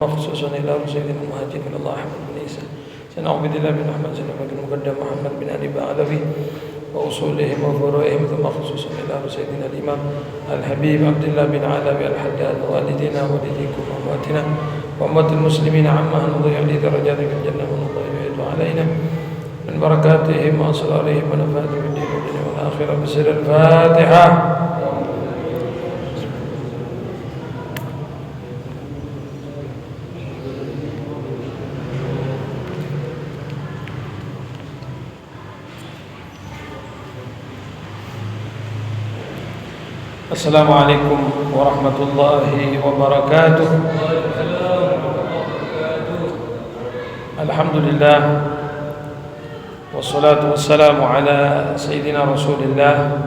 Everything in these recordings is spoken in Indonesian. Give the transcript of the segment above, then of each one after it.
مخصوصا إلى رسول المهاجرين إلى الله أحمد بن عيسى سيدنا عبد الله بن أحمد سيدنا بن المقدم محمد بن علي بعلوي وأصولهم وفروعهم ثم خصوصا إلى سيدنا الإمام الحبيب عبد الله بن علوي الحداد والدينا والديكم وأمواتنا وأموات المسلمين عما نضيع لي درجات في الجنة ونضيع علينا من بركاتهم وأسرارهم ونفاتهم الدين والدنيا والآخرة بسر الفاتحة. Assalamualaikum warahmatullahi wabarakatuh. Alhamdulillah wassalatu wassalamu ala sayyidina Rasulillah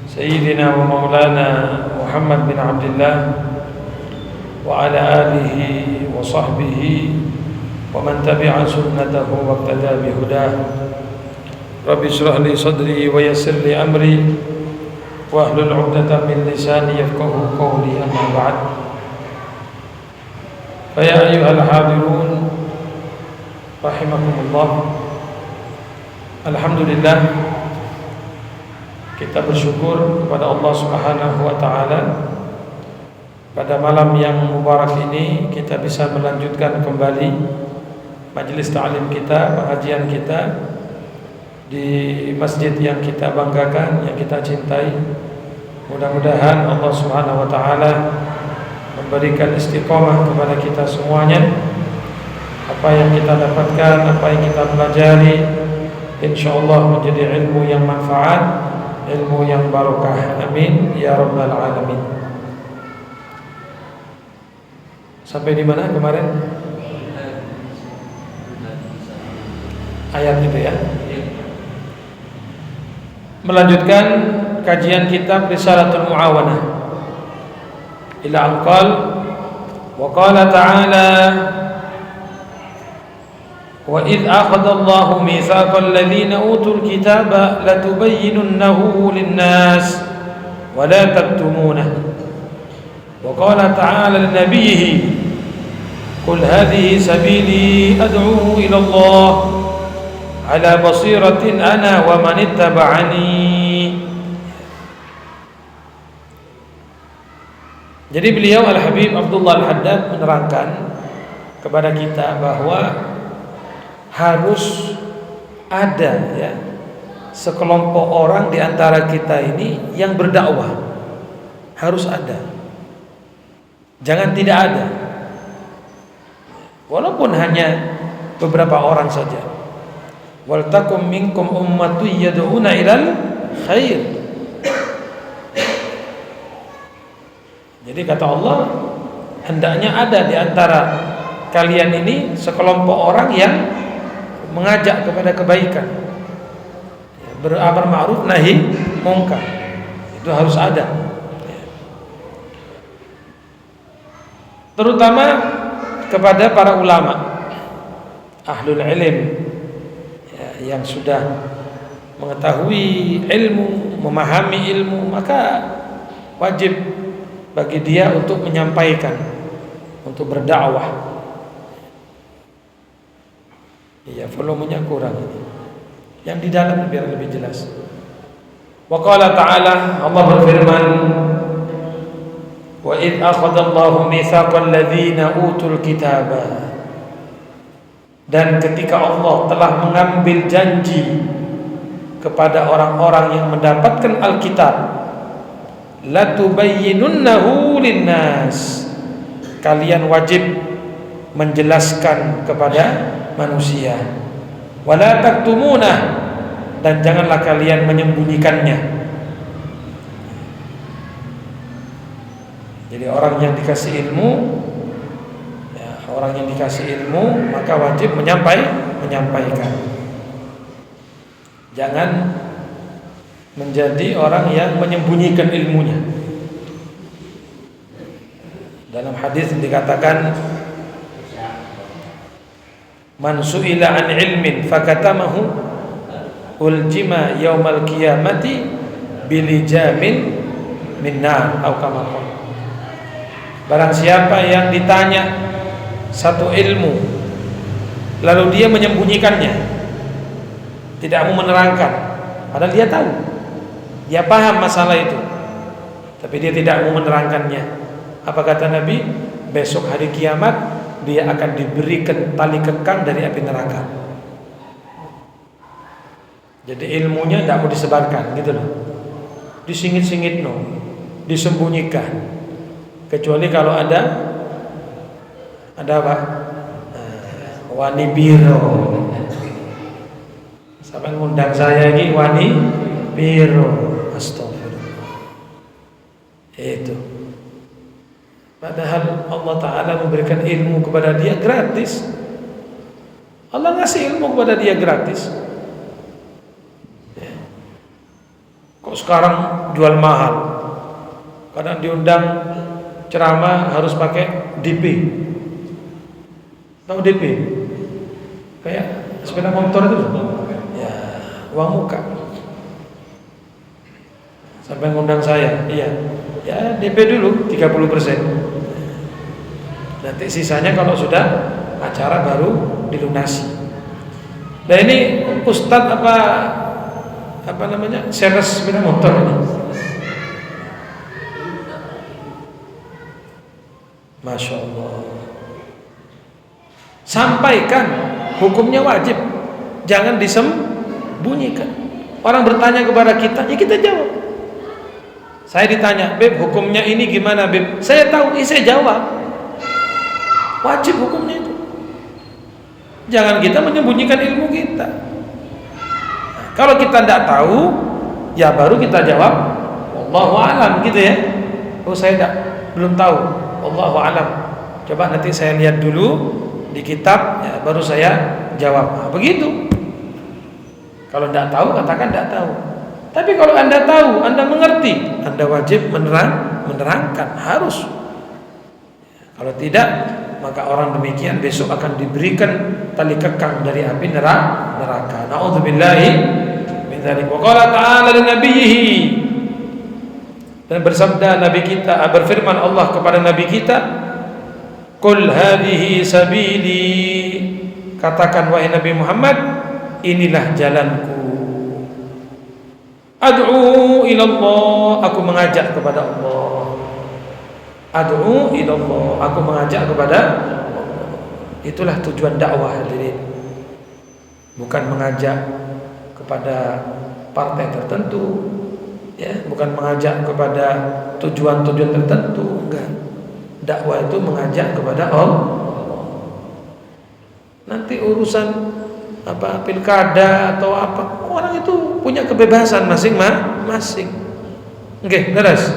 sayyidina wa maulana Muhammad bin Abdullah wa ala alihi wa sahbihi wa man tabi'a sunnatahu wa iqtada bi hudah. Rabbi shrah li sadri wa yassir li amri wahlul 'uqdatam min lisani yafqahu qawli, amma ba'd. Fa ya ayyuhal hadirun rahimakumullah. Alhamdulillah, kita bersyukur kepada Allah Subhanahu wa taala pada malam yang mubarak ini kita bisa melanjutkan kembali majelis ta'lim kita, pengajian kita di masjid yang kita banggakan, yang kita cintai. Mudah-mudahan Allah Subhanahu wa taala memberikan istiqomah kepada kita semuanya. Apa yang kita dapatkan, apa yang kita pelajari, insyaallah menjadi ilmu yang manfaat, ilmu yang barokah. Amin ya rabbal alamin. Sampai di mana kemarin? Ayat itu ya. Melanjutkan kajian kitab Risalatul Muawanah ila anqal wa qala ta'ala wa idh akhadha Allahu mitsaqal ladzina utul kitaba latubayyinunnahu lin-nas wa la taktumunah wa qala ta'ala linabiyhi qul hadhihi sabili ad'u ila Allah ala basiratin ana wa man ittaba'ani. Jadi beliau Al-Habib Abdullah Al-Haddad menerangkan kepada kita bahwa harus ada ya sekelompok orang di antara kita ini yang berdakwah. Harus ada. Jangan tidak ada. Walaupun hanya beberapa orang saja. Wal takum minkum ummatun yad'una ilal khair. Jadi kata Allah, hendaknya ada di antara kalian ini sekelompok orang yang mengajak kepada kebaikan, beramar ma'ruf nahi munkar. Itu harus ada. Terutama kepada para ulama, ahlul ilm, yang sudah mengetahui ilmu, memahami ilmu, maka wajib bagi dia untuk menyampaikan, untuk berdakwah. Iya, volumenya kurang ini. Yang di dalam biar lebih jelas. Wa qala ta'ala, Allah berfirman, wa idh akhadha Allahu mitsaqal ladzina utul kitaba. Dan ketika Allah telah mengambil janji kepada orang-orang yang mendapatkan Alkitab, latubayyinunnahu linnas, kalian wajib menjelaskan kepada manusia, wala taktumunah, dan janganlah kalian menyembunyikannya. Jadi orang yang dikasih ilmu, orang yang dikasih ilmu maka wajib menyampaikan. Jangan menjadi orang yang menyembunyikan ilmunya. Dalam hadis dikatakan, man su'ila an ilmin fakatamahu uljima yaumal qiyamati bilijamin min nar, atau kama qala. Barang siapa yang ditanya satu ilmu lalu dia menyembunyikannya, tidak mau menerangkan, padahal dia tahu, dia paham masalah itu, tapi dia tidak mau menerangkannya. Apa kata Nabi? Besok hari kiamat dia akan diberikan tali kekang dari api neraka. Jadi ilmunya tidak mau disebarkan gitu loh, disingit-singit no, disembunyikan. Kecuali kalau ada apa? Wani biro. Sampai ngundang saya ini wani biro. Astagfirullah. Itu. Padahal Allah Ta'ala memberikan ilmu kepada dia gratis. Allah ngasih ilmu kepada dia gratis. Kok sekarang jual mahal? Kadang diundang ceramah harus pakai DP. Tahu DP? Kayak sepeda motor itu. Ya, uang muka. Sampai ngundang saya, iya. Ya, DP dulu 30%. Nanti sisanya kalau sudah acara baru dilunasi. Nah ini Ustadz apa namanya? Sales sepeda motor ini. Masya Allah. Sampaikan, hukumnya wajib, jangan disembunyikan. Orang bertanya kepada kita, ya kita jawab. Saya ditanya, Beb, hukumnya ini gimana, Beb? Saya tahu, saya jawab. Wajib hukumnya itu. Jangan kita menyembunyikan ilmu kita. Nah, kalau kita tidak tahu, ya baru kita jawab, wallahu a'lam gitu ya. Oh saya belum tahu. Wallahu a'lam. Coba nanti saya lihat dulu di kitab, ya, baru saya jawab. Nah, begitu. Kalau tidak tahu, katakan tidak tahu. Tapi kalau Anda tahu, Anda mengerti, Anda wajib menerangkan, harus. Kalau tidak, maka orang demikian besok akan diberikan tali kekang dari api neraka. Na'udzubillahi min dzalik. Wa qala ta'ala li nabiyhi, dan bersabda Nabi kita, berfirman Allah kepada Nabi kita, Qul hadhihi sabili, katakan wahai Nabi Muhammad, inilah jalanku. Ad'u ila Allah, aku mengajak kepada Allah. Ad'u ila Allah, aku mengajak kepada Allah. Itulah tujuan dakwah, hadirin. Bukan mengajak kepada partai tertentu, ya, bukan mengajak kepada tujuan-tujuan tertentu, enggak. Dakwah itu mengajak kepada Allah. Nanti urusan pilkada atau apa, orang itu punya kebebasan masing-masing. Oke, beres.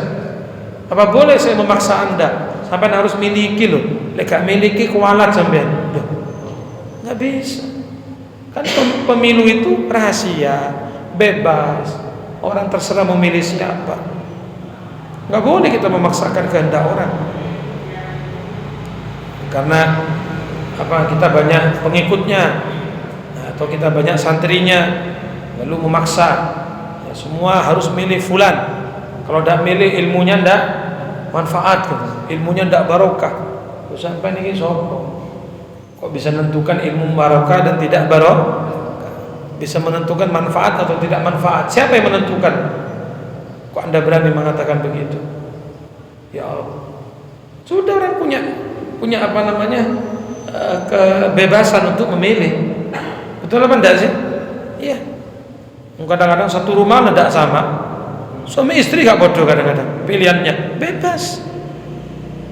Apa boleh saya memaksa Anda sampai harus miliki loh? Lek miliki kualat sampean. Enggak bisa. Kan pemilu itu rahasia, bebas. Orang terserah memilih siapa. Enggak boleh kita memaksakan kehendak orang. Karena kita banyak pengikutnya, atau kita banyak santrinya, lalu memaksa, ya, semua harus milih fulan. Kalau tidak milih, ilmunya tidak manfaat, ilmunya tidak barokah. Terus sampai ini sombong. Kok bisa menentukan ilmu barokah dan tidak barokah? Bisa menentukan manfaat atau tidak manfaat? Siapa yang menentukan? Kok Anda berani mengatakan begitu? Ya Allah, sudah orang punya kebebasan untuk memilih. Betul apa enggak sih? Iya. Kadang-kadang satu rumah tidak sama. Suami istri gak bodoh kadang-kadang. Pilihannya bebas.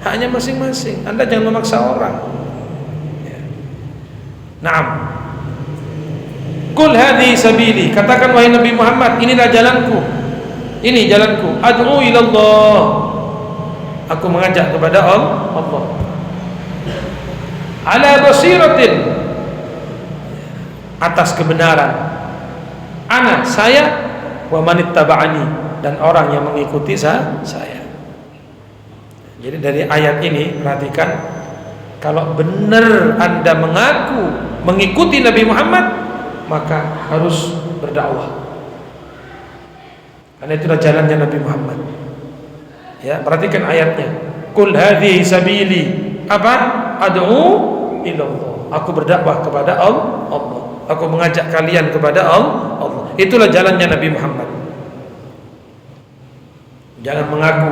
Haknya masing-masing. Anda jangan memaksa orang. Ya. Naam. Qul hadhi sabili, katakan wahai Nabi Muhammad, inilah jalanku. Ini jalanku. Ad'u ila Allah. Aku mengajak kepada Allah. Ala basiratin, atas kebenaran. Ana, saya, wa manittaba'ani, dan orang yang mengikuti saya. Jadi dari ayat ini perhatikan, kalau benar Anda mengaku mengikuti Nabi Muhammad, maka harus berdakwah. Karena itulah jalannya Nabi Muhammad. Ya, perhatikan ayatnya. Qul hadhihi sabili apa? Ad'u ila Allah. Aku berdakwah kepada Allah. Aku mengajak kalian kepada Allah. Itulah jalannya Nabi Muhammad. Jangan mengaku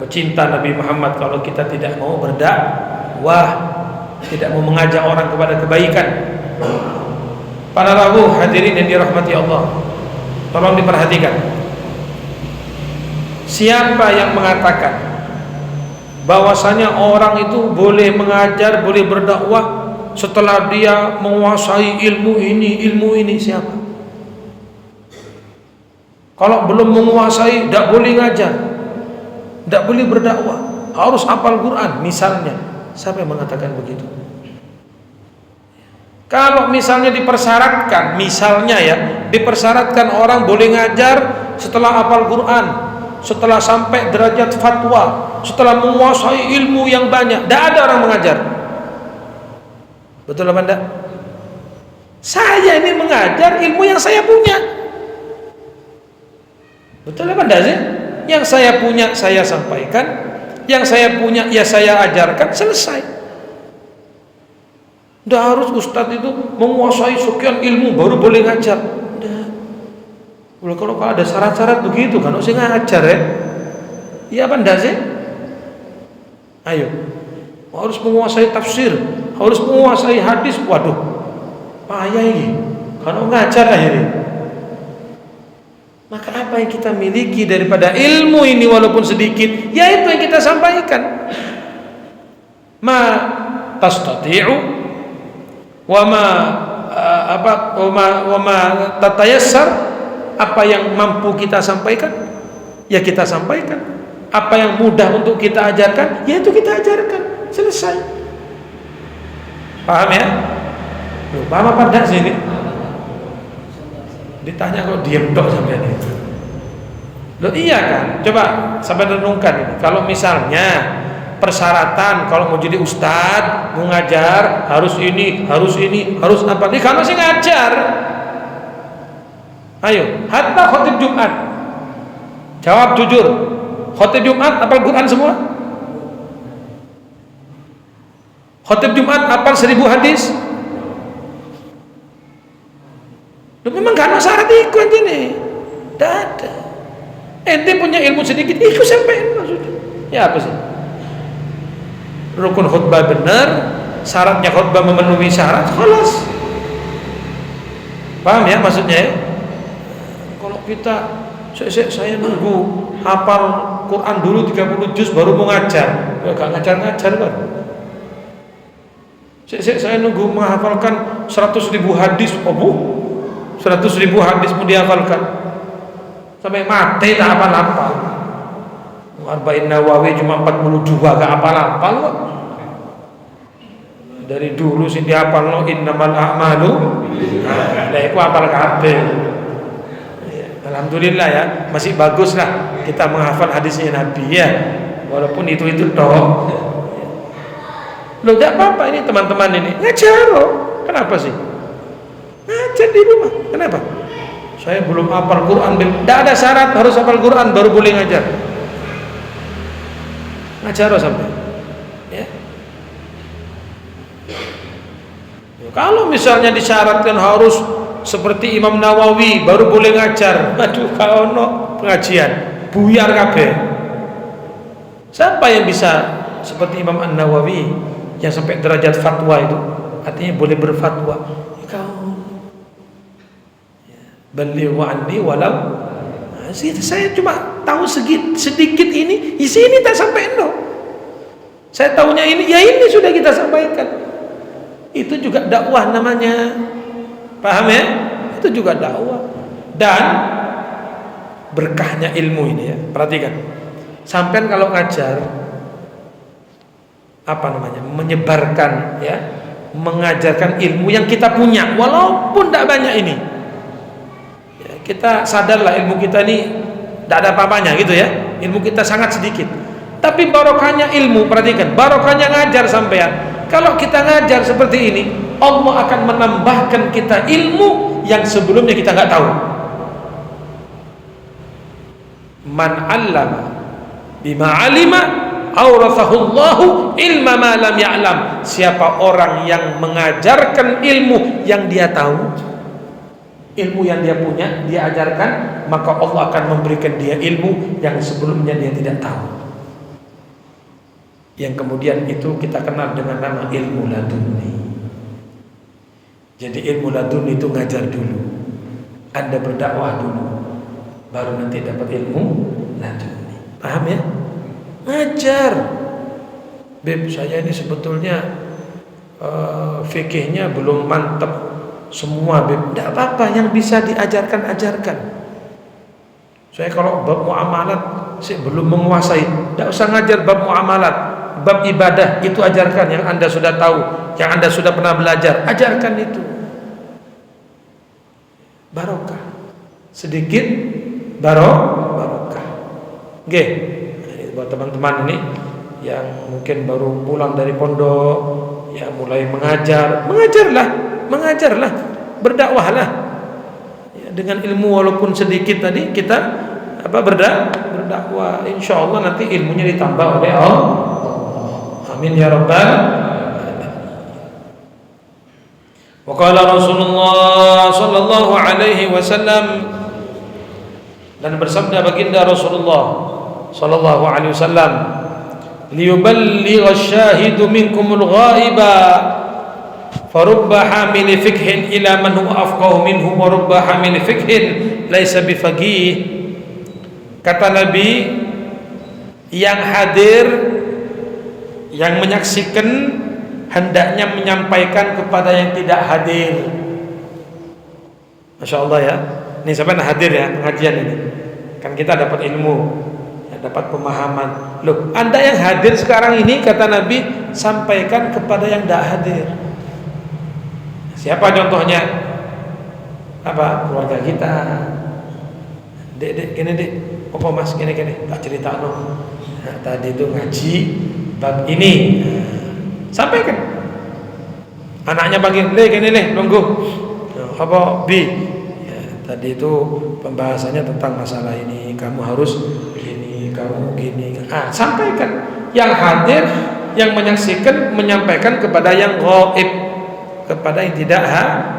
pecinta Nabi Muhammad kalau kita tidak mau berdakwah, tidak mau mengajak orang kepada kebaikan. Para rawuh hadirin yang dirahmati Allah, tolong diperhatikan. Siapa yang mengatakan bahwasanya orang itu boleh mengajar, boleh berdakwah setelah dia menguasai ilmu ini, siapa? Kalau belum menguasai, tidak boleh ngajar, tidak boleh berdakwah, harus hafal Quran misalnya. Siapa yang mengatakan begitu? Kalau misalnya dipersyaratkan, misalnya ya, dipersyaratkan orang boleh ngajar setelah hafal Quran, setelah sampai derajat fatwa, setelah menguasai ilmu yang banyak, tidak ada orang mengajar. Betul apa enggak? Saya ini mengajar ilmu yang saya punya. Betul apa enggak sih? Yang saya punya saya sampaikan, yang saya punya ya saya ajarkan, selesai. Tidak harus ustadz itu menguasai sekian ilmu baru boleh ngajar. Kalau ada syarat-syarat begitu kan harus ngajar ya. Iya apa enggak sih? Ayo. Harus menguasai tafsir, harus menguasai hadis. Waduh, payah ini kalau ngajar akhirnya. Maka apa yang kita miliki daripada ilmu ini walaupun sedikit, ya itu yang kita sampaikan. Ma tastati'u wa ma tatayassar, apa yang mampu kita sampaikan ya kita sampaikan, apa yang mudah untuk kita ajarkan ya itu kita ajarkan, selesai. Paham ya? Loh, paham apa enggak sih ini? Ditanya kok diam dok sampai ini. Loh iya kan? Coba sampai renungkan ini. Kalau misalnya persyaratan kalau mau jadi ustadz, mau ngajar harus ini, harus apa? Ini kalau sih ngajar. Ayo, hatta khotib Jumat. Jawab jujur. Khotib Jumat hafal Quran semua? Khotib Jumat hafal 1000 hadis? Loh, memang gak ada syarat ikut aja nih. Tidak ada. Ente punya ilmu sedikit, ikut sampai maksudnya. Ya apa sih? Rukun khutbah benar, syaratnya khutbah memenuhi syarat, khalas. Paham ya maksudnya ya? Kalau kita saya nunggu hafal Quran dulu 30 juz baru mau ngajar, ya gak ngajar-ngajar kan? Saya nunggu menghafalkan 100.000 hadis, 100.000 hadis mau dihafalkan sampai mati tak hafal-hafal. Arba'in Nawawi cuma 42 gak hafal-hafal kok. Dari dulu sih dihafal lo innamal a'malu. Nah, itu hafal kabeh. Alhamdulillah ya, masih bagus lah kita menghafal hadisnya Nabi ya, walaupun itu toh. Loh tidak apa-apa ini teman-teman ini ngajar loh. Kenapa sih? Ngajar di rumah. Kenapa? Saya belum hafal Quran. Tidak ada syarat harus hafal Quran baru boleh ngajar. Ngajar loh sampai. Ya. Kalau misalnya disyaratkan harus seperti Imam Nawawi baru boleh ngajar, aduh kalau no pengajian buyar kabeh. Siapa yang bisa seperti Imam An-Nawawi yang sampai derajat fatwa itu, artinya boleh berfatwa? Kau balighu anni walau, saya cuma tahu sedikit ini, isi ini tak sampai no. Saya tahunya ini, ya ini sudah kita sampaikan. Itu juga dakwah namanya. Paham ya? Itu juga dakwah. Dan berkahnya ilmu ini ya. Perhatikan. Sampean kalau ngajar apa namanya? Menyebarkan ya, mengajarkan ilmu yang kita punya walaupun tidak banyak ini. Ya, kita sadarlah ilmu kita ini tidak ada apa-apanya gitu ya. Ilmu kita sangat sedikit. Tapi barokahnya ilmu, perhatikan, barokahnya ngajar sampean. Kalau kita ngajar seperti ini, Allah akan menambahkan kita ilmu yang sebelumnya kita nggak tahu. Man 'allama bima 'alima awrathahullahu ilma ma lam ya'lam. Siapa orang yang mengajarkan ilmu yang dia tahu, ilmu yang dia punya, dia ajarkan, maka Allah akan memberikan dia ilmu yang sebelumnya dia tidak tahu. Yang kemudian itu kita kenal dengan nama ilmu laduni. Jadi ilmu laduni itu ngajar dulu, Anda berdakwah dulu, baru nanti dapat ilmu laduni. Paham ya? Ngajar. Beb, saya ini sebetulnya fikihnya belum mantap semua, Beb. Tidak apa-apa, yang bisa diajarkan ajarkan. Saya kalau bab muamalat saya belum menguasai, tidak usah ngajar bab muamalat. Bab ibadah itu ajarkan, yang Anda sudah tahu, yang Anda sudah pernah belajar, ajarkan itu. Barokah. Sedikit barokah. Oke. Buat teman-teman ini yang mungkin baru pulang dari pondok, ya mulai mengajarlah, berdakwahlah. Ya, dengan ilmu walaupun sedikit tadi kita berdakwah. Insyaallah nanti ilmunya ditambah oleh Allah. Amin ya rabbal alamin. Wa qala Rasulullah sallallahu alaihi wasallam, dan bersabda baginda Rasulullah sallallahu alaihi wasallam, liyuballigha asy-syahidu minkumul ghaiba farubba hamili fikhin ila man huwa afqahu minhu wa rubba hamili fikhin laisa bifaqih. Kata Nabi, yang hadir, yang menyaksikan hendaknya menyampaikan kepada yang tidak hadir. Masya Allah ya. Ini siapa yang hadir ya pengajian ini? Kan kita dapat ilmu, ya, dapat pemahaman. Loh, Anda yang hadir sekarang ini, kata Nabi, sampaikan kepada yang tidak hadir. Siapa contohnya? Apa? Keluarga kita. Dek, gini dek. Apa mas? Gini. Tak cerita no. Nah, tadi itu ngaji bab ini, sampaikan. Anaknya panggil, gini nunggu. Apa bi? Ya, tadi itu pembahasannya tentang masalah ini. Kamu harus gini, kamu gini. Sampaikan. Yang hadir, yang menyaksikan, menyampaikan kepada yang ghaib, kepada yang tidak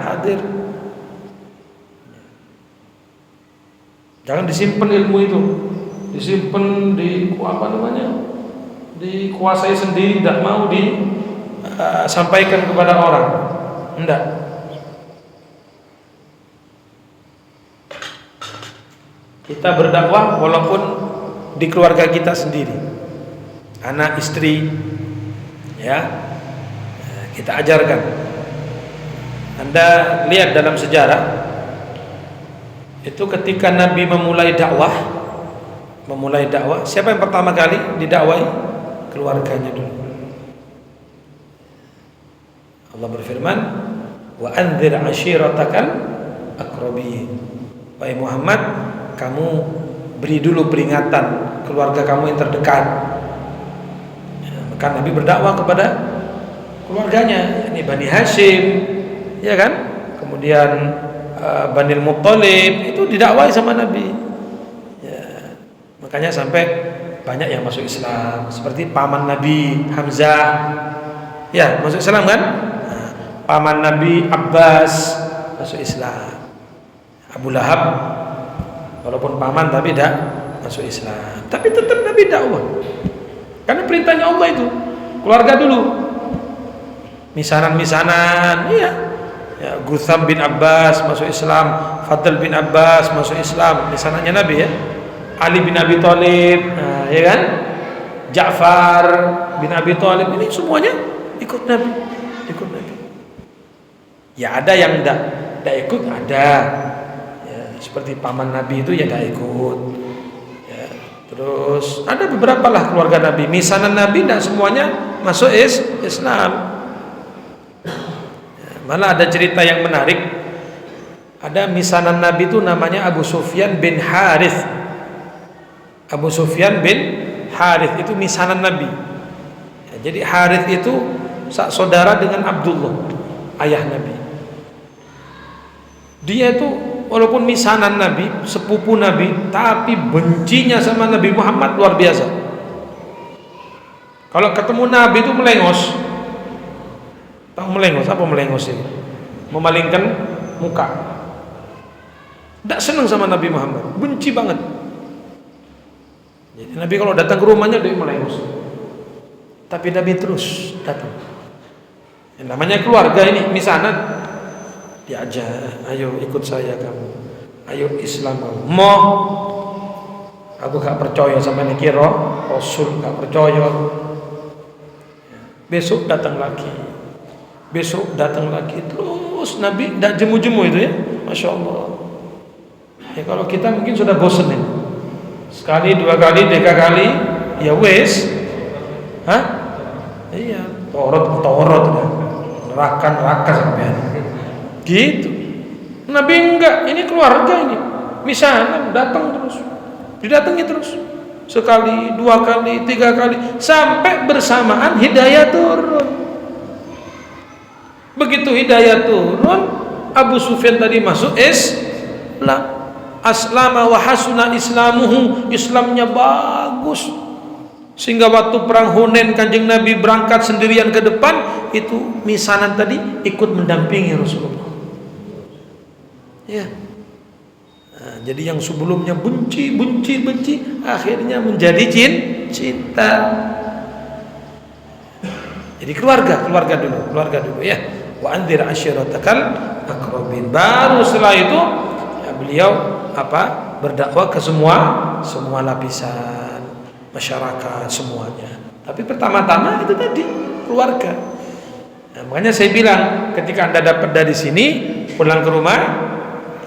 hadir. Jangan disimpan ilmu itu, disimpan di dikuasai sendiri, tidak mau disampaikan kepada orang. Enggak. Kita berdakwah walaupun di keluarga kita sendiri, anak istri, ya, kita ajarkan. Anda lihat dalam sejarah itu ketika Nabi memulai dakwah, siapa yang pertama kali didakwai? Keluarganya dulu. Allah berfirman, wa anzir ashiratakal aqrabin. Wahai Muhammad, kamu beri dulu peringatan keluarga kamu yang terdekat. Ya, maka Nabi berdakwah kepada keluarganya, yakni Bani Hashim, ya kan? Kemudian Bani Muttalib itu didakwai sama Nabi. Ya, makanya sampai banyak yang masuk Islam, seperti paman Nabi Hamzah, ya masuk Islam kan? Nah, paman Nabi Abbas masuk Islam. Abu Lahab walaupun paman tapi tidak masuk Islam, tapi tetap Nabi dakwah karena perintahnya Allah itu. Keluarga dulu, misanan, iya. Ya, Gutham bin Abbas masuk Islam, Fadl bin Abbas masuk Islam, misanannya Nabi ya. Ali bin Abi Thalib, ya kan? Ja'far bin Abi Thalib, ini semuanya ikut Nabi. Ya ada yang tidak ikut, ada. Ya, seperti paman Nabi itu ya tidak ikut. Ya, terus ada beberapa lah keluarga Nabi, misanan Nabi tidak semuanya masuk Islam. Ya, malah ada cerita yang menarik. Ada misanan Nabi itu namanya Abu Sufyan bin Harith. Abu Sufyan bin Harith itu misanan Nabi. Ya, jadi Harith itu saudara dengan Abdullah, ayah Nabi. Dia itu walaupun misanan Nabi, sepupu Nabi, tapi bencinya sama Nabi Muhammad luar biasa. Kalau ketemu Nabi itu melengos. Tahu melengos? Apa melengos ini? Memalingkan muka. Tidak senang sama Nabi Muhammad, benci banget. Jadi Nabi kalau datang ke rumahnya dia melengos. Tapi Nabi terus datang. Yang namanya keluarga ini, misalnya diajak, ayo ikut saya kamu, ayo Islam kamu. Mau? Aku gak percaya sama ini kira Rasul, gak percaya aku. Besok datang lagi, besok datang lagi, terus Nabi tidak jemu-jemu itu ya, Masya Allah. Ya kalau kita mungkin sudah bosan ya, sekali, dua kali, tiga kali, ya wes, iya, torot dah, neraka sampai, gitu. Nabi enggak, ini keluarga ini, misalnya datang terus, didatangi terus. Sekali, dua kali, tiga kali, sampai bersamaan hidayah turun. Begitu hidayah turun, Abu Sufyan tadi masuk Islam. Aslama wa hasuna islamuhu, Islamnya bagus. Sehingga waktu perang Hunain Kanjeng Nabi berangkat sendirian ke depan, itu misanan tadi ikut mendampingi Rasulullah. Ya. Nah, jadi yang sebelumnya benci, akhirnya menjadi cinta. Jadi keluarga dulu ya. Wa anzir ashiratakal aqrabin. Baru setelah itu ya, beliau berdakwah ke semua lapisan masyarakat semuanya. Tapi pertama-tama itu tadi keluarga. Nah, makanya saya bilang ketika Anda dapat dari sini pulang ke rumah,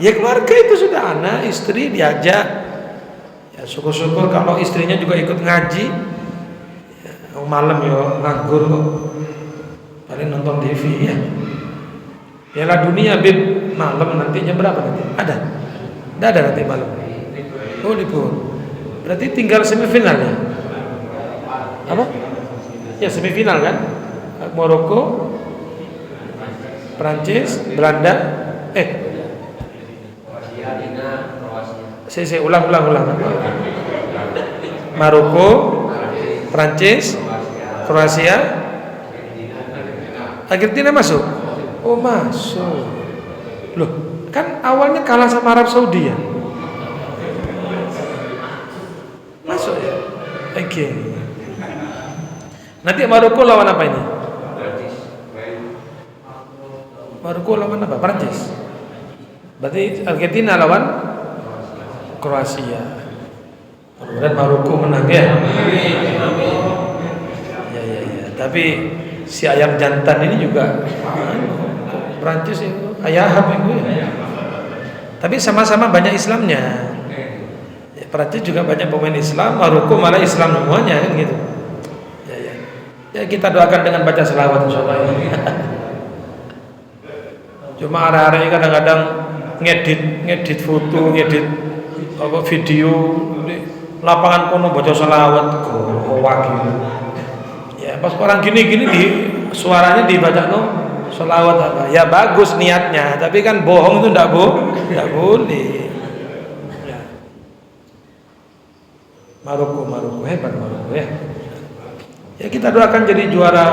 ya keluarga itu sudah anak, istri diajak. Ya syukur-syukur kalau istrinya juga ikut ngaji. Ya, malam yo nganggur kok. Paling nonton TV ya. Piala Dunia Bib malam nantinya berapa nanti? Ada? Tidak ada nanti malam. Oh libur. Berarti tinggal semifinal ya? Apa? Ya semifinal kan? Maroko, Prancis, Belanda. Saya ulang. Maroko, Prancis, Kroasia, Argentina masuk. Oh masuk. Loh, kan awalnya kalah sama Arab Saudi ya. Masuk ya. Oke. Nanti Maroko lawan apa ini? Maroko lawan apa? Prancis. Berarti Argentina lawan Kroasia. Mudah-mudahan Maroko menang ya. Ya. Tapi si ayam jantan ini juga Prancis itu ayaham itu ya. Tapi sama-sama banyak Islamnya. Ya, Prancis juga banyak pemain Islam, Maroko malah Islam semuanya kan gitu. Ya kita doakan dengan baca selawat insyaallah. Cuma arah-arahnya kadang-kadang ngedit foto, ngedit video di lapangan kono baca selawat wakil. Ya pas orang gini di suaranya dibaca selawat apa? Ya bagus niatnya, tapi kan bohong itu enggak boleh. Ya. Maroko hebat Maroko ya. Ya kita doakan jadi juara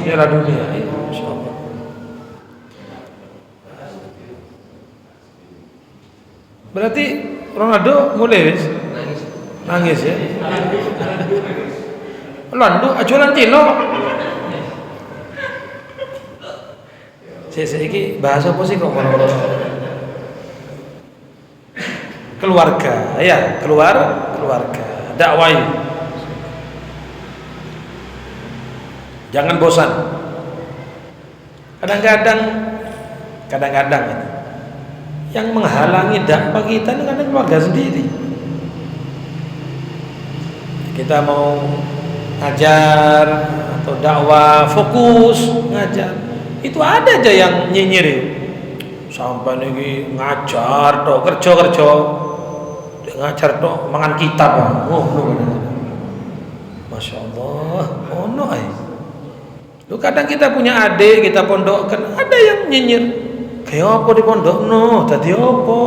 Piala Dunia. Insyaallah. Berarti Ronaldo mulai nangis ya. Ronaldo acuan Cino. Saya iki bahasa apa sih kok keluarga ya, keluarga. Dakwai. Jangan bosan. Kadang-kadang yang menghalangi dakwah kita ini kadang keluarga sendiri. Kita mau ngajar atau dakwah fokus ngajar, itu ada aja yang nyinyir. Sampai nih ngajar toh kerja ngajar toh mangan kitab. Masya Allah. Oh no. Lu kadang kita punya adik, kita pondokkan, ada yang nyinyir. Kayak apa di pondok no, tadi apa?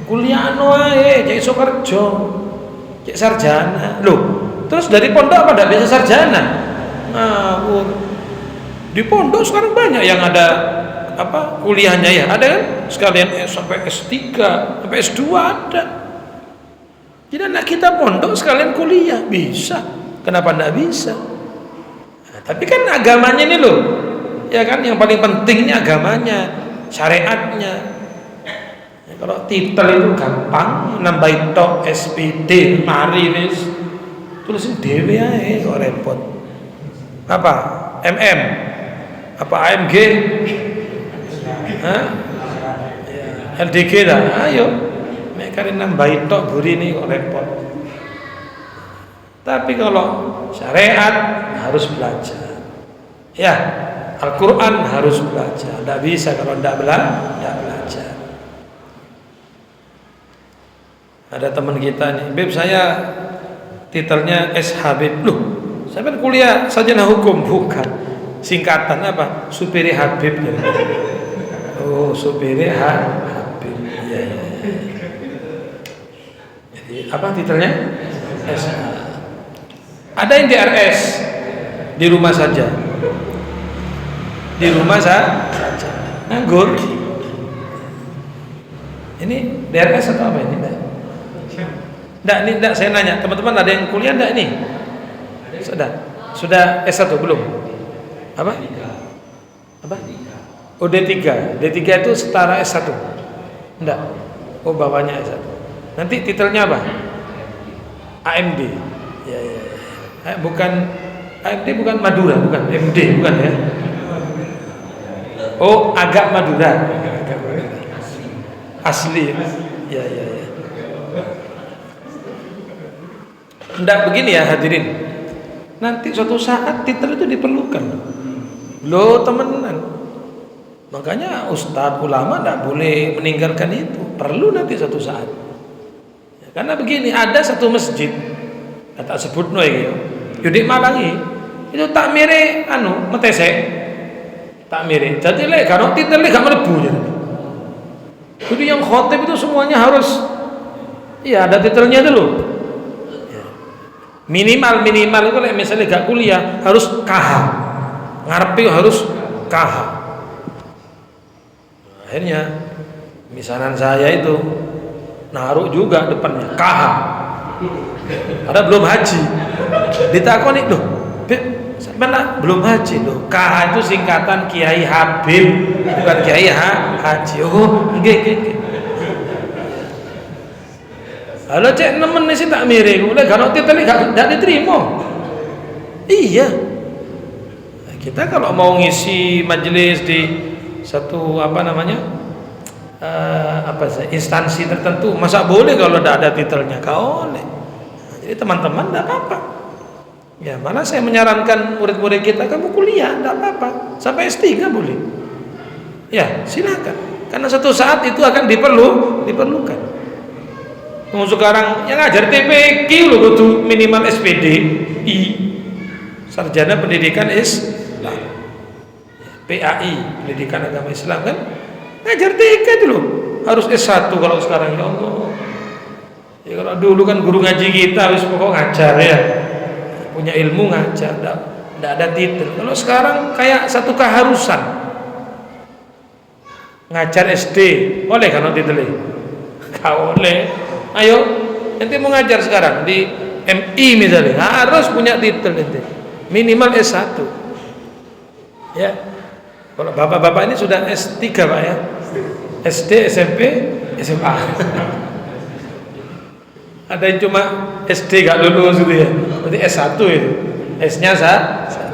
Kuliah no ae, cek iso kerja, cek sarjana. Loh, Terus dari pondok apa enggak bisa sarjana? Ngawur. Di pondok sekarang banyak yang ada apa kuliahnya ya, ada kan? Sekalian sampai S3, sampai S2 ada. Jadi anak kita pondok sekalian kuliah bisa. Kenapa enggak bisa? Nah, tapi kan agamanya ini loh. Ya kan yang paling penting ini agamanya, syariatnya. Kalau titel itu gampang, nambahin tok SPD, mari wis tulisin dhewe ae kok repot. Apa? MM? Apa AMG? Hah? LDG dah. Ayo. Mek kare nambahin tok burine kok repot. Tapi kalau syariat harus belajar. Ya, Al-Qur'an harus belajar. Enggak bisa kalau enggak belajar. Ada teman kita nih, Beb saya titelnya S Habib. Loh, saya kan kuliah sarjana hukum. Bukan, singkatan apa? Supiri Habib. Oh, supiri Habib. Iya. Jadi apa titelnya? S. Ada yang DRS di rumah saja. Di rumah saja. Nganggur. Ini DRS atau apa ini? Enggak, saya nanya, teman-teman ada yang kuliah enggak ini? Sudah S1 belum? Apa? Oh D3 itu setara S1? Enggak. Oh bawahnya S1. Nanti titelnya apa? AMD. Ya. Bukan AMD, bukan Madura, bukan MD, bukan ya? Oh agak Madura. Asli. Ya. Enggak begini ya hadirin. Nanti suatu saat titel itu diperlukan. Loh teman-teman. Makanya ustadz ulama enggak boleh meninggalkan itu. Perlu nanti suatu saat. Ya, karena begini, ada satu masjid kata sebut no ya. Yudik Malangi itu takmire metese. Takmire. Jadi lek karo titel lek gak mlebu jadi. Jadi yang khotib itu semuanya harus ada titelnya dulu. Minimal itu misalnya gak kuliah harus KH, ngarepe harus KH. Akhirnya misanan saya itu naruh juga depannya KH. Ada belum haji. Ditakoni loh, mana belum haji loh. KH itu singkatan Kiai Habib, bukan Kiai Haji. Oh, nggih. Halo cek nemen sih tak mirip, udah kalau titel gak diterima. Iya. Kita kalau mau ngisi majelis di satu instansi tertentu, masa boleh kalau tidak ada titelnya? Kau boleh. Jadi teman-teman tidak apa-apa. Ya malah saya menyarankan murid-murid kita kamu kuliah tidak apa-apa, sampai S3 boleh. Ya silakan. Karena suatu saat itu akan diperlukan. Sekarang yang ngajar TPQ loh kudu minimal SPD I sarjana pendidikan Islam, PAI pendidikan agama Islam kan ngajar TK itu loh harus S1 kalau sekarang. Ya Allah ya, kalau dulu kan guru ngaji kita harus pokok ngajar ya, punya ilmu ngajar, enggak ada titel. Kalau sekarang kayak satu keharusan ngajar SD boleh kan titelnya? Kau boleh. Ayo, nanti mau ngajar sekarang di MI misalnya, harus punya titel nanti, minimal S1. Ya, kalau bapak-bapak ini sudah S3 pak ya, SD, SMP, SMA. Ada yang cuma SD gak lulus gitu ya, berarti S1 itu, S-nya S1.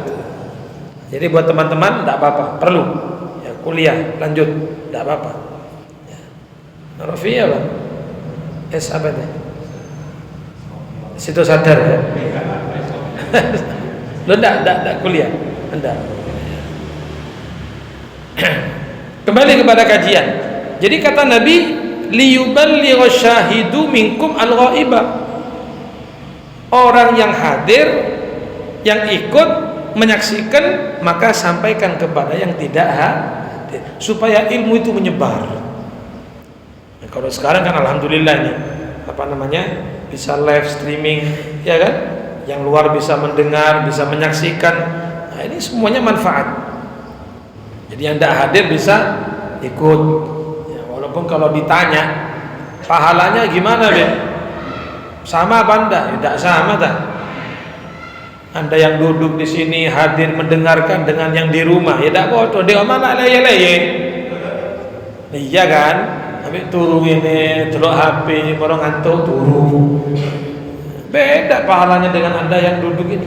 Jadi buat teman-teman tidak apa-apa, perlu ya, kuliah lanjut, tidak apa-apa. Ya. Rafiya bang. S apa deh? Situ sadar ya. Lo enggak kuliah, enggak. Kembali kepada kajian. Jadi kata Nabi, liyuballigha syahidu minkum al-ghaiba. Orang yang hadir, yang ikut menyaksikan, maka sampaikan kepada yang tidak hadir supaya ilmu itu menyebar. Kalau sekarang kan alhamdulillah nih bisa live streaming ya kan, yang luar bisa mendengar, bisa menyaksikan. Nah, ini semuanya manfaat. Jadi yang tidak hadir bisa ikut. Ya, walaupun kalau ditanya pahalanya gimana, Be? Sama apa enggak? Ya, tidak sama tak? Anda yang duduk di sini hadir mendengarkan dengan yang di rumah, ya tidak bodoh. Dia mana leye-leye? Iya kan? Tapi turu ini, teluk HP, orang ngantuk turu. Beda pahalanya dengan Anda yang duduk ini.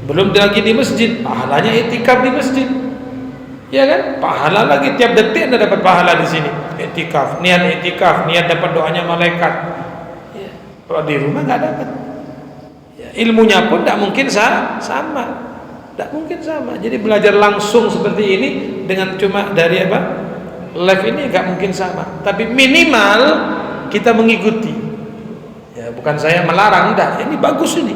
Belum lagi di masjid, pahalanya itikaf di masjid. Ya kan? Pahala lagi tiap detik Anda dapat pahala di sini. Itikaf, niat dapat doanya malaikat. Ya. Kalau di rumah nggak dapat. Ya, ilmunya pun tidak mungkin sama. Tidak mungkin sama. Jadi belajar langsung seperti ini dengan cuma dari apa? Live ini nggak mungkin sama. Tapi minimal kita mengikuti. Ya, bukan saya melarang, enggak. Ini bagus ini.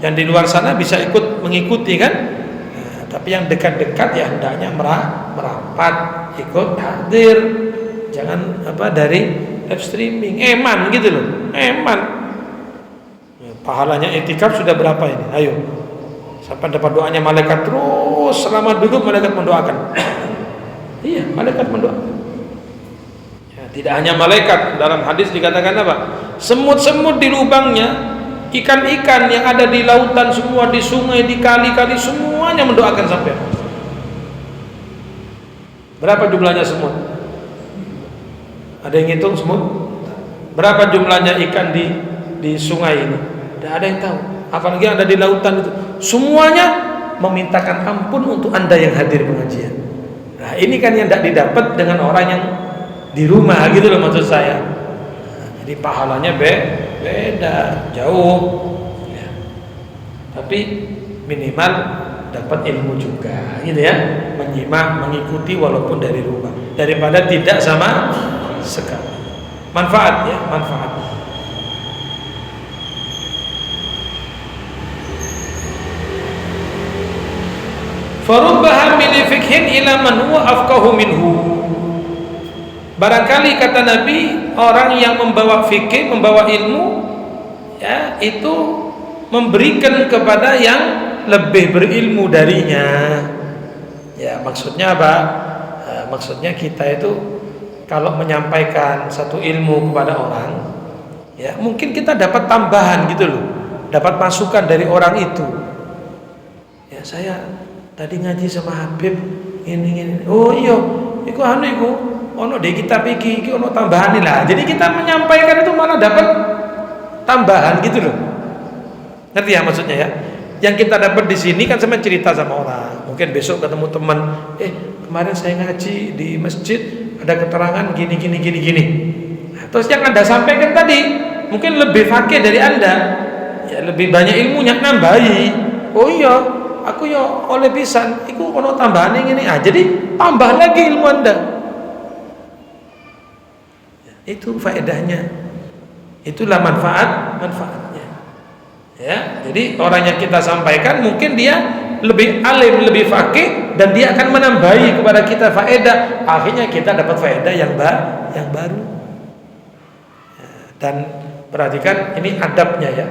Yang di luar sana bisa ikut mengikuti kan? Nah, tapi yang dekat-dekat ya hendaknya merapat, ikut hadir. Jangan apa dari live streaming. Eman gitu loh. Eman. Ya, pahalanya itikaf sudah berapa ini? Ayo. Sampai dapat doanya malaikat terus selama duduk malaikat mendoakan. Iya, malaikat mendoakan. Ya, tidak hanya malaikat, dalam hadis dikatakan apa? Semut-semut di lubangnya, ikan-ikan yang ada di lautan semua, di sungai, di kali-kali semuanya mendoakan sampai. Berapa jumlahnya semut? Ada yang hitung semut? Berapa jumlahnya ikan di sungai ini? Tidak ada yang tahu. Apalagi yang ada di lautan itu. Semuanya memintakan ampun untuk Anda yang hadir pengajian. Nah, ini kan yang tidak didapat dengan orang yang di rumah gitu loh maksud saya. Nah, jadi pahalanya beda, jauh. Ya. Tapi minimal dapat ilmu juga, gitu ya. Menyimak, mengikuti walaupun dari rumah. Daripada tidak sama sekali. Manfaat ya, manfaat. Farubbaha min fikhin ila man huwa afqahu minhu. Barangkali kata Nabi, orang yang membawa fikih, membawa ilmu, ya itu memberikan kepada yang lebih berilmu darinya. Ya maksudnya apa? Maksudnya kita itu kalau menyampaikan satu ilmu kepada orang, ya mungkin kita dapat tambahan gitu loh, dapat masukan dari orang itu. Ya saya tadi ngaji sama Habib ini. Oh iya, iku anu iku ono di kitab iki ono tambahan lah. Jadi kita menyampaikan itu malah dapat tambahan gitu loh. Ngerti ya maksudnya ya? Yang kita dapat di sini kan sama cerita sama orang. Mungkin besok ketemu teman, kemarin saya ngaji di masjid ada keterangan gini. Nah, terus yang Anda sampaikan tadi mungkin lebih fakih dari Anda. Ya lebih banyak ilmunya nambahi. Oh iya, aku ya oleh pisan iku ono tambahan ini. Jadi tambah lagi ilmu Anda. Ya, itu faedahnya. Itulah manfaatnya. Ya, jadi orang yang kita sampaikan mungkin dia lebih alim, lebih faqih dan dia akan menambahi kepada kita faedah. Akhirnya kita dapat faedah yang baru. Ya, dan perhatikan ini adabnya ya.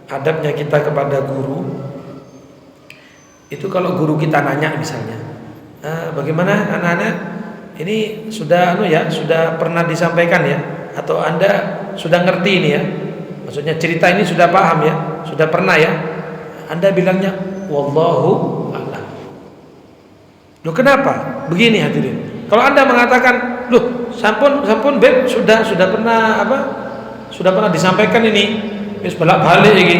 Adabnya kita kepada guru. Itu kalau guru kita nanya misalnya, bagaimana anak-anak ini sudah sudah pernah disampaikan ya, atau Anda sudah ngerti ini ya, maksudnya cerita ini sudah paham ya, sudah pernah ya, Anda bilangnya wallahu a'lam. Loh kenapa? Begini hadirin, kalau Anda mengatakan loh sampun Beb sudah pernah sudah pernah disampaikan ini, wis balik ini,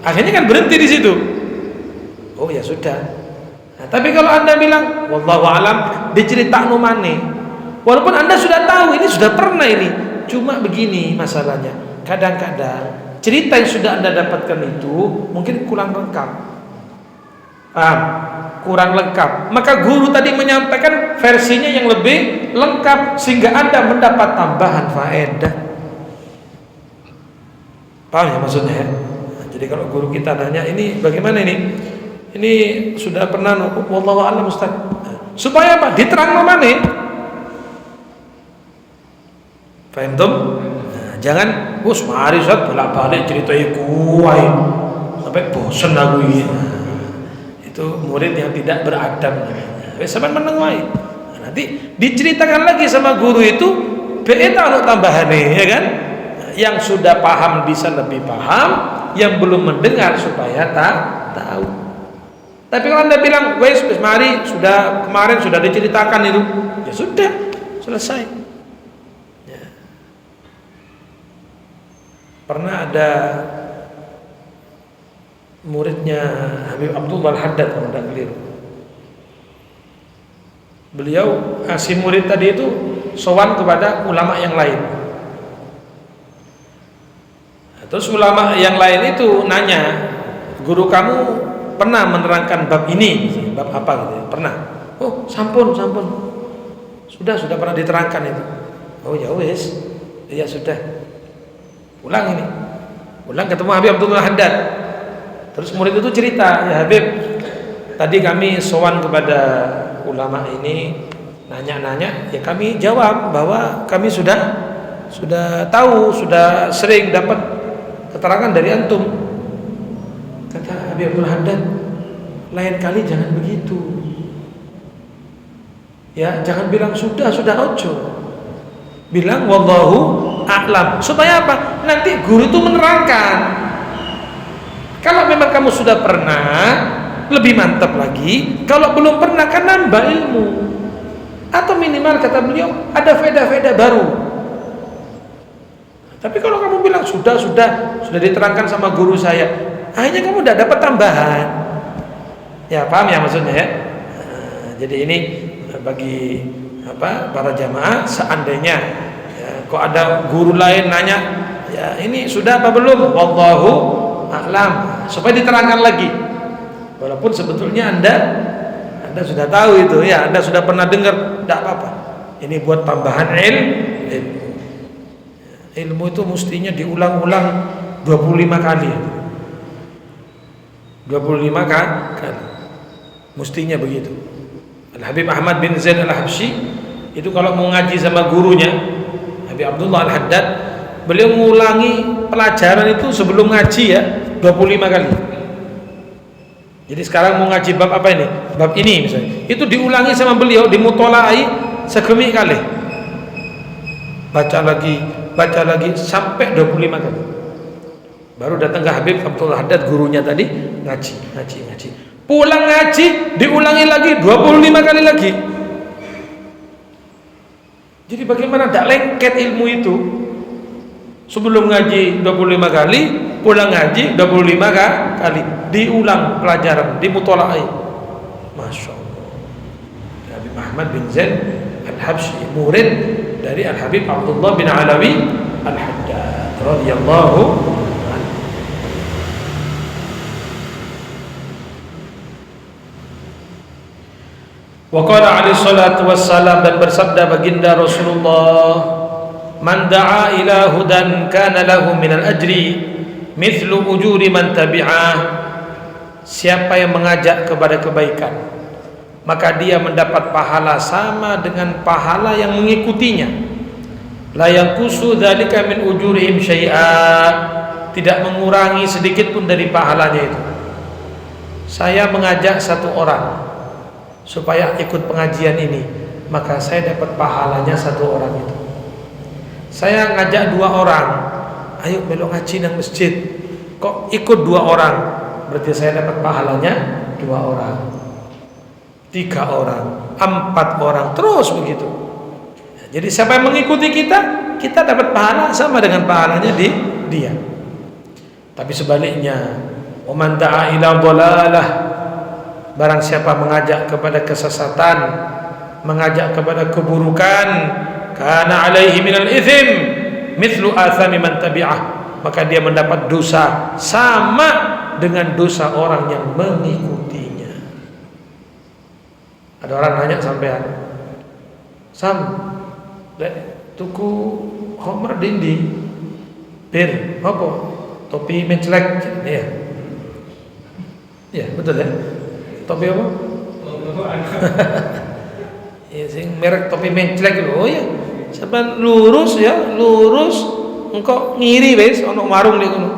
akhirnya kan berhenti di situ. Oh ya sudah. Nah, tapi kalau Anda bilang wallahu alam diceritakno maneh. Walaupun Anda sudah tahu ini sudah pernah ini. Cuma begini masalahnya. Kadang-kadang cerita yang sudah Anda dapatkan itu mungkin kurang lengkap. Paham? Kurang lengkap. Maka guru tadi menyampaikan versinya yang lebih lengkap sehingga Anda mendapat tambahan faedah. Paham ya maksudnya ya? Nah, jadi kalau guru kita nanya ini bagaimana ini? Ini sudah pernah wallahu a'lam Ustaz. Supaya apa? Diterangno maneh. Paham tum? Nah, Jangan, mari Ustaz bolak-balik cerita iku wae sampai bosen aku ini. Itu murid yang tidak beradab. Wis sampean meneng wae. Nanti diceritakan lagi sama guru itu, be tahu tambahane, ya kan? Yang sudah paham bisa lebih paham, yang belum mendengar supaya tahu. Tapi kalau Anda bilang, wes mari sudah kemarin sudah diceritakan itu, ya sudah selesai. Ya. Pernah ada muridnya Habib Abdullah Al-Haddad kalau tidak keliru. Beliau si murid tadi itu sowan kepada ulama yang lain. Terus ulama yang lain itu nanya, guru kamu pernah menerangkan bab ini, bab apa gitu ya? Pernah. Oh, sampun. Sudah pernah diterangkan itu. Oh ya wes, ya sudah. Pulang ketemu Habib Abdullah Haddad. Terus murid itu cerita, ya Habib, tadi kami sowan kepada ulama ini, nanya-nanya, ya kami jawab bahwa kami sudah tahu, sudah sering dapat keterangan dari antum. Kata Habib Abdullah Haddad, lain kali jangan begitu. Ya, jangan bilang sudah ojo. Bilang wallahu a'lam. Supaya apa? Nanti guru itu menerangkan. Kalau memang kamu sudah pernah, lebih mantap lagi. Kalau belum pernah, kan nambah ilmu. Atau minimal kata beliau ada faedah-faedah baru. Tapi kalau kamu bilang sudah diterangkan sama guru saya, akhirnya kamu udah dapat tambahan. Ya paham ya maksudnya ya. Jadi ini bagi para jamaah, seandainya ya, kok ada guru lain nanya, ya ini sudah apa belum? Wallahu a'lam. Supaya diterangkan lagi. Walaupun sebetulnya Anda sudah tahu itu ya, Anda sudah pernah dengar, tidak apa-apa. Ini buat tambahan ilmu. Ilmu itu mestinya diulang-ulang 25 kali. 25 kali. Mestinya begitu. Al-Habib Ahmad bin Zaid Al-Habsyi itu kalau mau ngaji sama gurunya Habib Abdullah Al-Haddad, beliau mengulangi pelajaran itu sebelum ngaji ya 25 kali. Jadi sekarang mau ngaji bab apa ini? Bab ini misalnya. Itu diulangi sama beliau, dimutolai segemi kali. Baca lagi sampai 25 kali. Baru datang ke Habib Abdullah Haddad, gurunya tadi, ngaji. Pulang ngaji, diulangi lagi 25 kali lagi. Jadi bagaimana tidak lengket ilmu itu? Sebelum ngaji 25 kali, pulang ngaji 25 kali, diulang pelajaran, dimutolai. Masya Allah. Habib Ahmad bin Zaid Al-Habsyi, murid dari Al-Habib Abdullah bin Alawi Al-Haddad radhiyallahu anhu. Wa qala alaihi salatu wassalam, dan bersabda baginda Rasulullah, man da'a ila hudan kana lahu minal ajri mithlu ujuri man tabi'ah. Siapa yang mengajak kepada kebaikan, maka dia mendapat pahala sama dengan pahala yang mengikutinya. La yanqusu dzalika min ujurihim syai'a, tidak mengurangi sedikit pun dari pahalanya itu. Saya mengajak satu orang supaya ikut pengajian ini, maka saya dapat pahalanya satu orang itu. Saya ngajak 2 orang, ayo belok ngaji nang masjid, kok ikut 2 orang, berarti saya dapat pahalanya 2 orang, 3 orang, 4 orang, terus begitu. Jadi siapa yang mengikuti kita dapat pahala sama dengan pahalanya dia. Tapi sebaliknya, waman da'a ila dhalalah, barang siapa mengajak kepada kesesatan, mengajak kepada keburukan, kana alaihi minal ithim mithlu athami man tabi'ah, maka dia mendapat dosa sama dengan dosa orang yang mengikutinya. Ada orang nanya sampean, Sam, lek tuku homer dindi bir apa? Topi menclek ya. Ya, betul ya? Topi apa? Ya, sing merek topi menclek itu. Oh ya, sampean lurus ya, lurus engko ngiri wis ana warung ning ngono.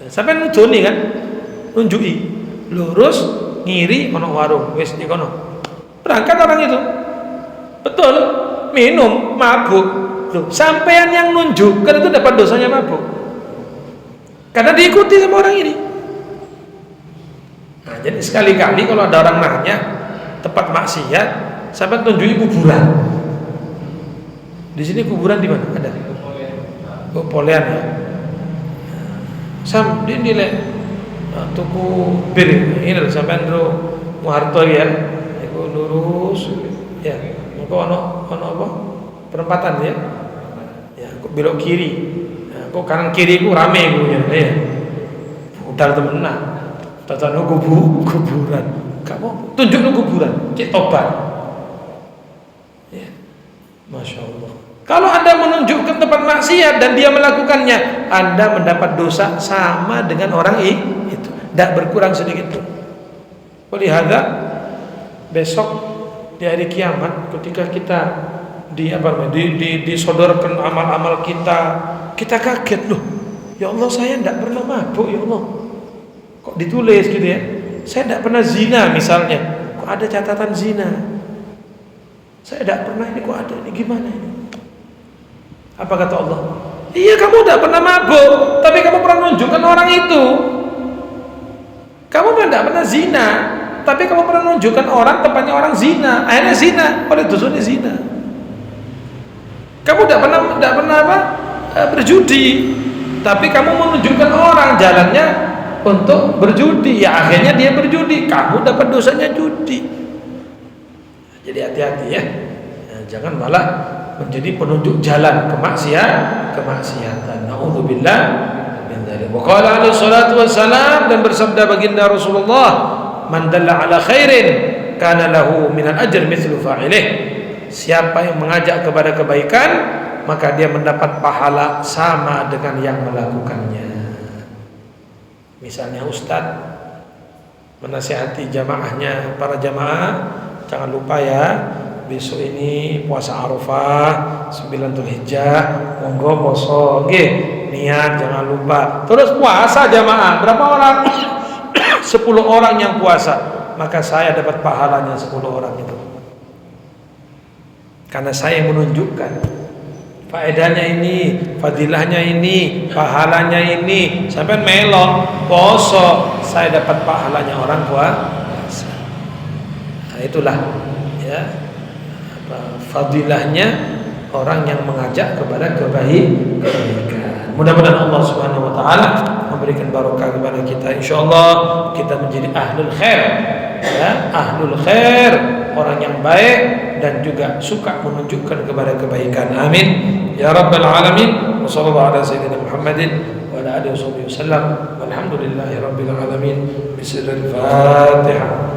Sampeyan nunjukni kan? Nunjuki. Lurus ngiri ana warung wis di kono. Berangkat orang itu. Betul, minum, mabuk. Loh, sampean yang nunjukkan itu dapat dosanya mabuk. Karena diikuti sama orang ini. Nah, jadi sekali-kali kalau ada orang nanya tempat maksiat, sampai tunjuki kuburan. Di sini kuburan di mana? Ada. Oh, Polean ya. Sam di nilai tuku bir ini sampai ndro Muharto ya. Iku lurus ya. Engko ono apa? Perempatan ya. Ya, kok belok kiri. Nah, kok kanan kiri ku rame ku ya. Budal temenan. Tatano kuburan. Kamu tunjuk kuburan, cek tobat. Ya. Masya Allah. Kalau Anda menunjukkan tempat maksiat dan dia melakukannya, Anda mendapat dosa sama dengan orang itu, tidak berkurang sedikit pun. Olehada besok di hari kiamat, ketika kita disodorkan amal-amal kita kaget loh. Ya Allah, saya tidak pernah mabuk, ya Allah. Kok ditulis gitu ya? Saya tidak pernah zina misalnya. Kok ada catatan zina? Saya tidak pernah, ini kok ada, ini gimana ini? Apa kata Allah? Iya, kamu tidak pernah mabuk, tapi kamu pernah menunjukkan orang itu. Kamu tidak pernah zina, tapi kamu pernah menunjukkan orang tempatnya orang zina. Akhirnya zina, oleh dosanya zina. Kamu tidak pernah berjudi, tapi kamu menunjukkan orang jalannya untuk berjudi. Ya akhirnya dia berjudi, kamu dapat dosanya judi. Jadi hati-hati ya. Jangan malah menjadi penunjuk jalan kemaksiatan. Nauzubillah min dzalik. Wa qala alaihi salatu wassalam, dan bersabda baginda Rasulullah, man dalla ala khairin kana lahu minal ajr mithlu fa'ilih. Siapa yang mengajak kepada kebaikan, maka dia mendapat pahala sama dengan yang melakukannya. Misalnya ustadz menasihati jamaahnya, para jamaah, jangan lupa ya, besok ini puasa Arafah 9 Dzulhijjah, monggo poso nggih, niat jangan lupa. Terus puasa jamaah, berapa orang? 10 orang yang puasa, maka saya dapat pahalanya 10 orang itu. Karena saya menunjukkan faedahnya ini, fadilahnya ini, pahalanya ini. Sampai melok poso, saya dapat pahalanya orang puasa. Nah, itulah ya fadilahnya orang yang mengajak kepada kebaikan. Mudah-mudahan Allah Subhanahu wa taala memberikan barokah kepada kita. Insyaallah kita menjadi ahlul khair. Ya, ahlul khair, orang yang baik dan juga suka menunjukkan kepada kebaikan. Amin ya rabbal alamin. Wa sallallahu ala sayyidina Muhammadin wa ala alihi wasallam. Walhamdulillahi rabbil alamin. Bismillahirrahmanirrahim.